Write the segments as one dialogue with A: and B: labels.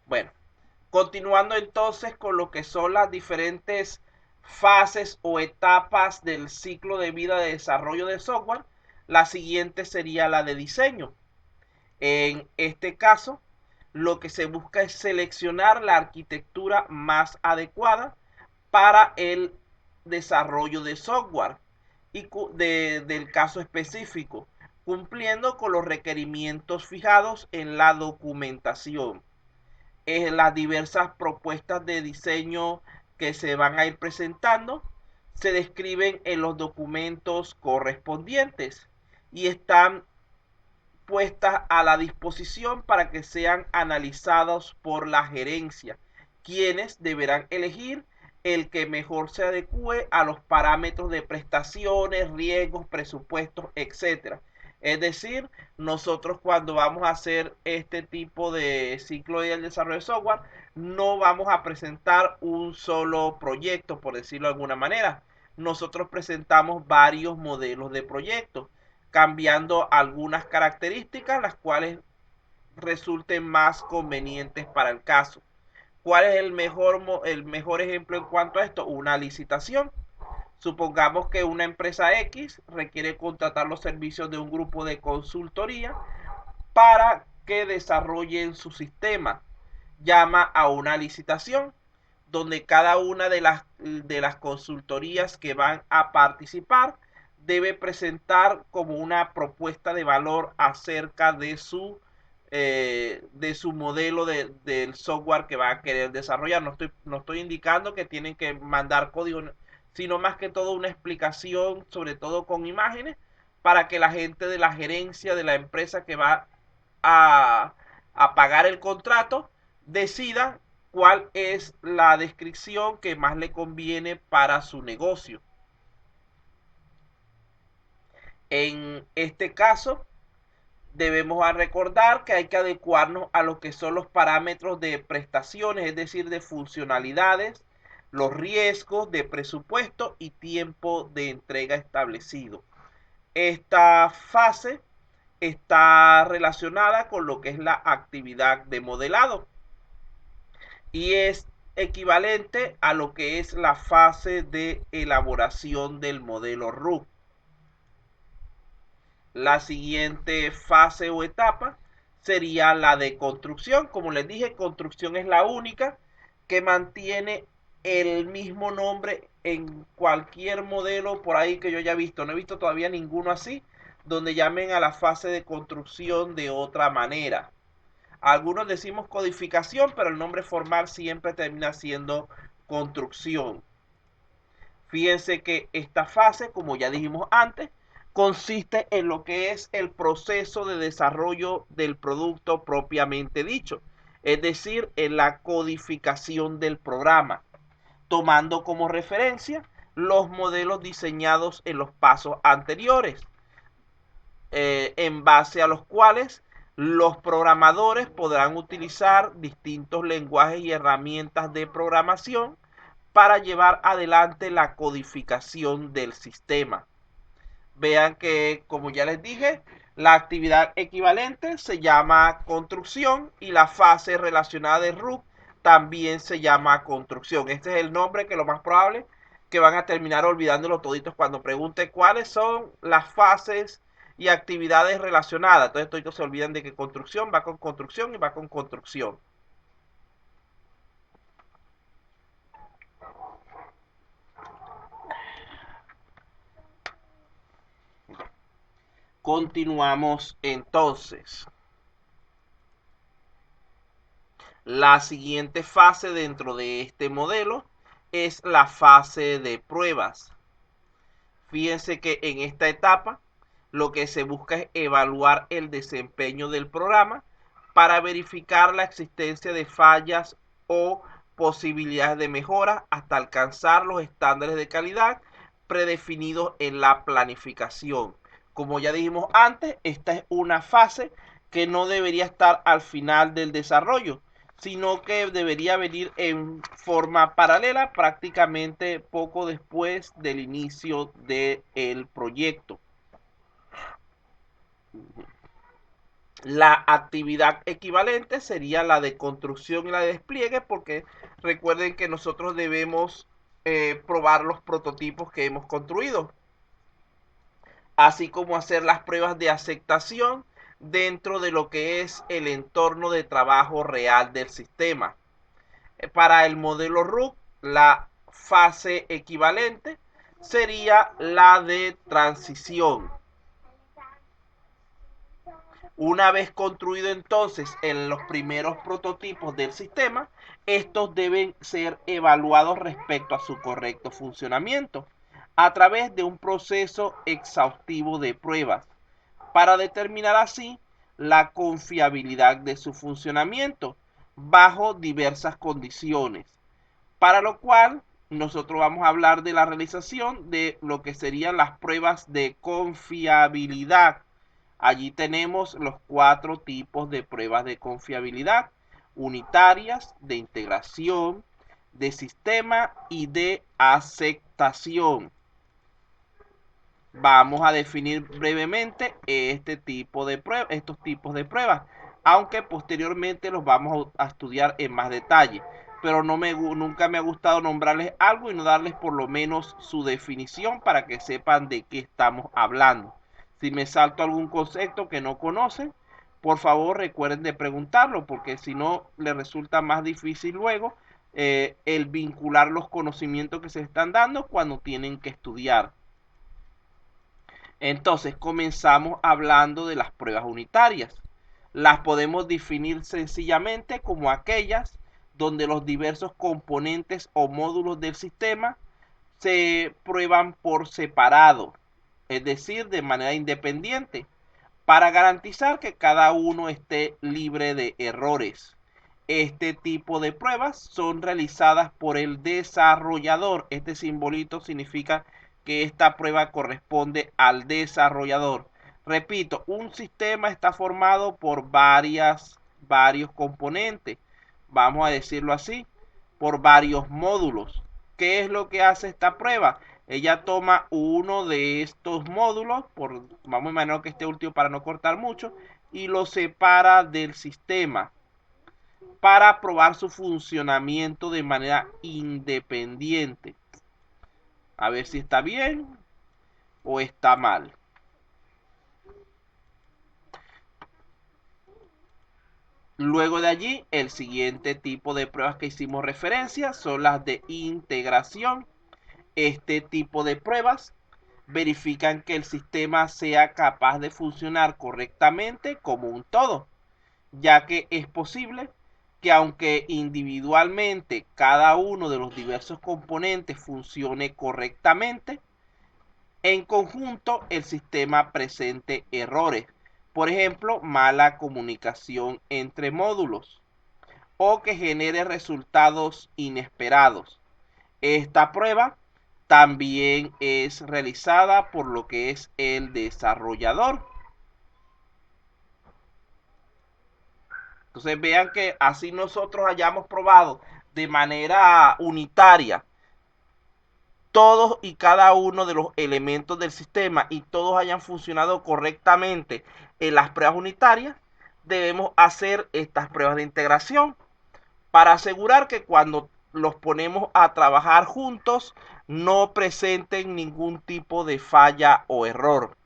A: Bueno, continuando entonces con lo que son las diferentes fases o etapas del ciclo de vida de desarrollo de software, la siguiente sería la de diseño. En este caso, lo que se busca es seleccionar la arquitectura más adecuada para el desarrollo de software y del caso específico, cumpliendo con los requerimientos fijados en la documentación. Las diversas propuestas de diseño que se van a ir presentando se describen en los documentos correspondientes y están puestas a la disposición para que sean analizados por la gerencia, quienes deberán elegir el que mejor se adecue a los parámetros de prestaciones, riesgos, presupuestos, etcétera. Es decir, nosotros cuando vamos a hacer este tipo de ciclo de desarrollo de software, no vamos a presentar un solo proyecto, por decirlo de alguna manera. Nosotros presentamos varios modelos de proyectos, cambiando algunas características, las cuales resulten más convenientes para el caso. ¿Cuál es el mejor ejemplo en cuanto a esto? Una licitación. Supongamos que una empresa X requiere contratar los servicios de un grupo de consultoría para que desarrollen su sistema. Llama a una licitación donde cada una de las consultorías que van a participar debe presentar como una propuesta de valor acerca de su modelo del software que va a querer desarrollar. No estoy indicando que tienen que mandar código, sino más que todo una explicación, sobre todo con imágenes, para que la gente de la gerencia de la empresa que va a, a pagar el contrato decida cuál es la descripción que más le conviene para su negocio. En este caso, debemos recordar que hay que adecuarnos a lo que son los parámetros de prestaciones, es decir, de funcionalidades, los riesgos de presupuesto y tiempo de entrega establecido. Esta fase está relacionada con lo que es la actividad de modelado y es equivalente a lo que es la fase de elaboración del modelo RUC. La siguiente fase o etapa sería la de construcción. Como les dije, construcción es la única que mantiene el mismo nombre en cualquier modelo por ahí que yo haya visto. No he visto todavía ninguno así, donde llamen a la fase de construcción de otra manera. Algunos decimos codificación, pero el nombre formal siempre termina siendo construcción. Fíjense que esta fase, como ya dijimos antes, consiste en lo que es el proceso de desarrollo del producto propiamente dicho, es decir, en la codificación del programa, tomando como referencia los modelos diseñados en los pasos anteriores, en base a los cuales los programadores podrán utilizar distintos lenguajes y herramientas de programación para llevar adelante la codificación del sistema. Vean que, como ya les dije, la actividad equivalente se llama construcción y la fase relacionada de RUC también se llama construcción. Este es el nombre que lo más probable que van a terminar olvidándolo toditos cuando pregunte cuáles son las fases y actividades relacionadas. Entonces toditos se olvidan de que construcción va con construcción y va con construcción. Continuamos entonces. La siguiente fase dentro de este modelo es la fase de pruebas. Fíjense que en esta etapa lo que se busca es evaluar el desempeño del programa para verificar la existencia de fallas o posibilidades de mejora hasta alcanzar los estándares de calidad predefinidos en la planificación. Como ya dijimos antes, esta es una fase que no debería estar al final del desarrollo, sino que debería venir en forma paralela prácticamente poco después del inicio del proyecto. La actividad equivalente sería la de construcción y la de despliegue, porque recuerden que nosotros debemos probar los prototipos que hemos construido, así como hacer las pruebas de aceptación dentro de lo que es el entorno de trabajo real del sistema. Para el modelo RUC, la fase equivalente sería la de transición. Una vez construido entonces en los primeros prototipos del sistema, estos deben ser evaluados respecto a su correcto funcionamiento a través de un proceso exhaustivo de pruebas para determinar así la confiabilidad de su funcionamiento bajo diversas condiciones, para lo cual nosotros vamos a hablar de la realización de lo que serían las pruebas de confiabilidad. Allí tenemos los 4 tipos de pruebas de confiabilidad: unitarias, de integración, de sistema y de aceptación. Vamos a definir brevemente estos tipos de pruebas, aunque posteriormente los vamos a estudiar en más detalle. Pero nunca me ha gustado nombrarles algo y no darles por lo menos su definición para que sepan de qué estamos hablando. Si me salto algún concepto que no conocen, por favor recuerden de preguntarlo, porque si no les resulta más difícil luego el vincular los conocimientos que se están dando cuando tienen que estudiar. Entonces comenzamos hablando de las pruebas unitarias. Las podemos definir sencillamente como aquellas donde los diversos componentes o módulos del sistema se prueban por separado, es decir, de manera independiente, para garantizar que cada uno esté libre de errores. Este tipo de pruebas son realizadas por el desarrollador. Este simbolito significa que esta prueba corresponde al desarrollador. Repito, un sistema está formado por varios componentes, vamos a decirlo así, por varios módulos. ¿Qué es lo que hace esta prueba? Ella toma uno de estos módulos, vamos a imaginar que este último para no cortar mucho, y lo separa del sistema para probar su funcionamiento de manera independiente. A ver si está bien o está mal. Luego de allí, el siguiente tipo de pruebas que hicimos referencia son las de integración. Este tipo de pruebas verifican que el sistema sea capaz de funcionar correctamente como un todo, ya que es posible que aunque individualmente cada uno de los diversos componentes funcione correctamente, en conjunto el sistema presente errores. Por ejemplo, mala comunicación entre módulos o que genere resultados inesperados. Esta prueba también es realizada por lo que es el desarrollador. Entonces vean que así nosotros hayamos probado de manera unitaria todos y cada uno de los elementos del sistema y todos hayan funcionado correctamente en las pruebas unitarias, debemos hacer estas pruebas de integración para asegurar que cuando los ponemos a trabajar juntos no presenten ningún tipo de falla o error.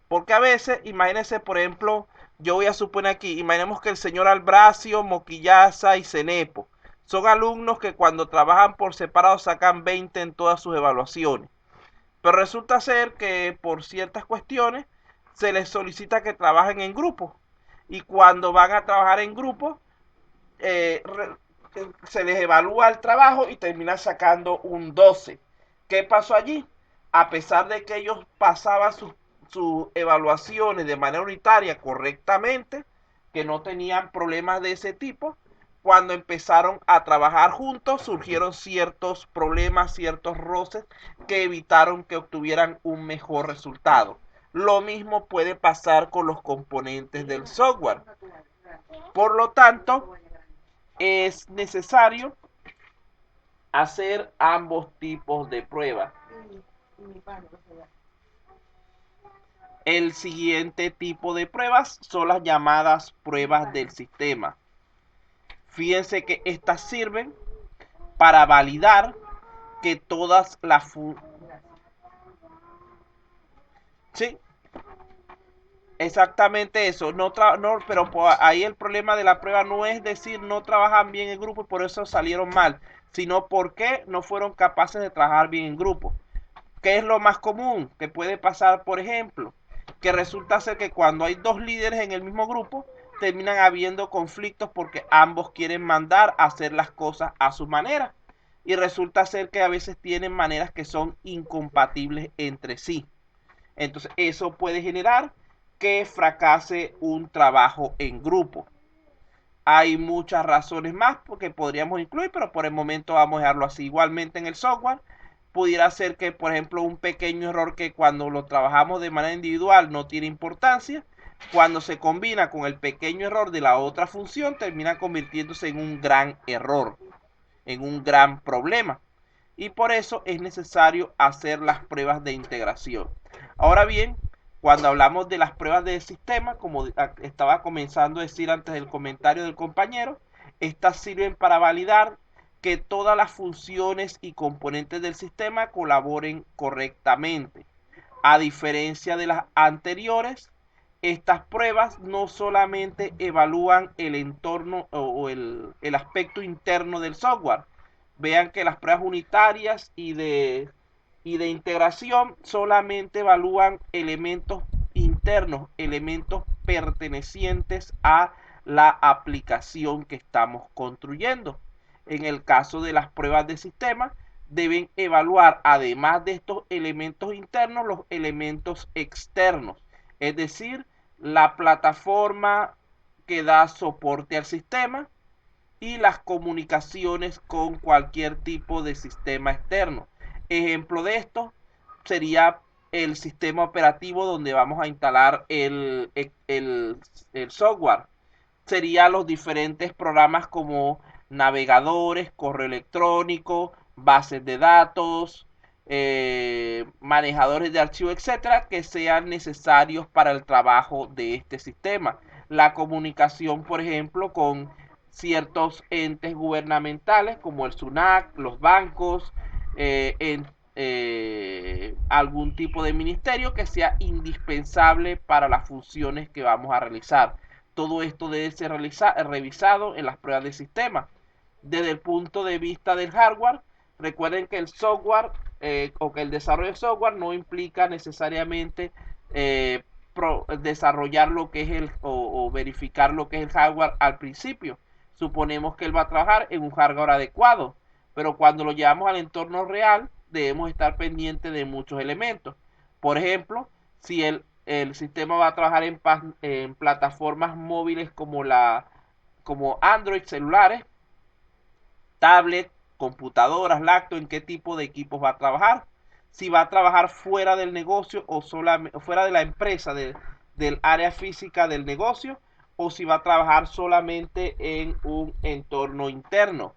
A: Porque a veces, imagínense, por ejemplo, yo voy a suponer aquí, imaginemos que el señor Albracio, Moquillaza y Cenepo son alumnos que cuando trabajan por separado sacan 20 en todas sus evaluaciones. Pero resulta ser que por ciertas cuestiones se les solicita que trabajen en grupo. Y cuando van a trabajar en grupo, eh, se les evalúa el trabajo y terminan sacando un 12. ¿Qué pasó allí? A pesar de que ellos pasaban sus evaluaciones de manera unitaria correctamente, que no tenían problemas de ese tipo, cuando empezaron a trabajar juntos surgieron ciertos problemas, ciertos roces que evitaron que obtuvieran un mejor resultado. Lo mismo puede pasar con los componentes del software. Por lo tanto, es necesario hacer ambos tipos de pruebas. El siguiente tipo de pruebas son las llamadas pruebas del sistema. Fíjense que estas sirven para validar que todas las sí, exactamente eso. No, pero ahí el problema de la prueba no es decir no trabajan bien en grupo y por eso salieron mal, sino porque no fueron capaces de trabajar bien en grupo. ¿Qué es lo más común que puede pasar, por ejemplo? Que resulta ser que cuando hay dos líderes en el mismo grupo, terminan habiendo conflictos porque ambos quieren mandar a hacer las cosas a su manera. Y resulta ser que a veces tienen maneras que son incompatibles entre sí. Entonces eso puede generar que fracase un trabajo en grupo. Hay muchas razones más porque podríamos incluir, pero por el momento vamos a dejarlo así. Igualmente en el software, pudiera ser que, por ejemplo, un pequeño error que cuando lo trabajamos de manera individual no tiene importancia, cuando se combina con el pequeño error de la otra función, termina convirtiéndose en un gran error, en un gran problema. Y por eso es necesario hacer las pruebas de integración. Ahora bien, cuando hablamos de las pruebas del sistema, como estaba comenzando a decir antes del comentario del compañero, estas sirven para validar que todas las funciones y componentes del sistema colaboren correctamente. A diferencia de las anteriores, estas pruebas no solamente evalúan el entorno o el aspecto interno del software. Vean que las pruebas unitarias y de integración solamente evalúan elementos internos, elementos pertenecientes a la aplicación que estamos construyendo. En el caso de las pruebas de sistema, deben evaluar, además de estos elementos internos, los elementos externos, es decir, la plataforma que da soporte al sistema y las comunicaciones con cualquier tipo de sistema externo. Ejemplo de esto sería el sistema operativo donde vamos a instalar el software. Serían los diferentes programas como navegadores, correo electrónico, bases de datos, manejadores de archivos, etcétera, que sean necesarios para el trabajo de este sistema. La comunicación, por ejemplo, con ciertos entes gubernamentales como el SUNAC, los bancos, algún tipo de ministerio que sea indispensable para las funciones que vamos a realizar. Todo esto debe ser revisado en las pruebas de sistema. Desde el punto de vista del hardware, recuerden que el software o que el desarrollo de software no implica necesariamente desarrollar lo que es o verificar lo que es el hardware al principio. Suponemos que él va a trabajar en un hardware adecuado, pero cuando lo llevamos al entorno real debemos estar pendientes de muchos elementos. Por ejemplo, si el sistema va a trabajar en plataformas móviles como Android, celulares, tablet, computadoras, laptop, en qué tipo de equipos va a trabajar. Si va a trabajar fuera del negocio o fuera de la empresa, del área física del negocio, o si va a trabajar solamente en un entorno interno.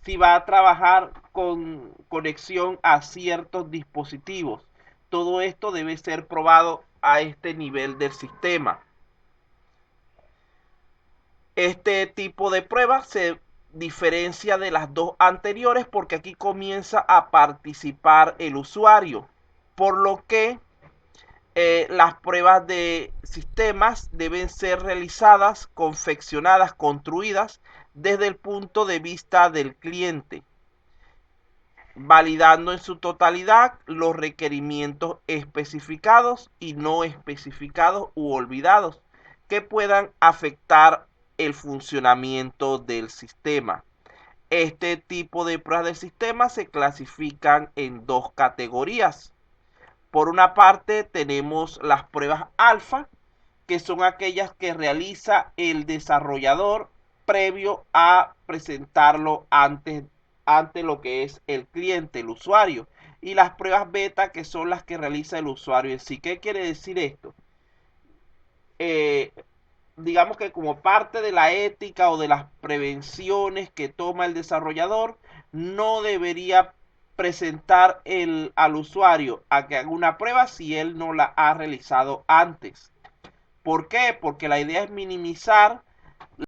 A: Si va a trabajar con conexión a ciertos dispositivos. Todo esto debe ser probado a este nivel del sistema. Este tipo de prueba se diferencia de las dos anteriores porque aquí comienza a participar el usuario, por lo que las pruebas de sistemas deben ser realizadas, confeccionadas, construidas desde el punto de vista del cliente, validando en su totalidad los requerimientos especificados y no especificados u olvidados que puedan afectar el funcionamiento del sistema. Este tipo de pruebas del sistema se clasifican en dos categorías. Por una parte tenemos las pruebas alfa, que son aquellas que realiza el desarrollador previo a presentarlo ante lo que es el cliente, el usuario. Y las pruebas beta, que son las que realiza el usuario en sí. ¿Qué quiere decir esto? Digamos que como parte de la ética o de las prevenciones que toma el desarrollador, no debería presentar al usuario a que haga una prueba si él no la ha realizado antes. ¿Por qué? Porque la idea es minimizar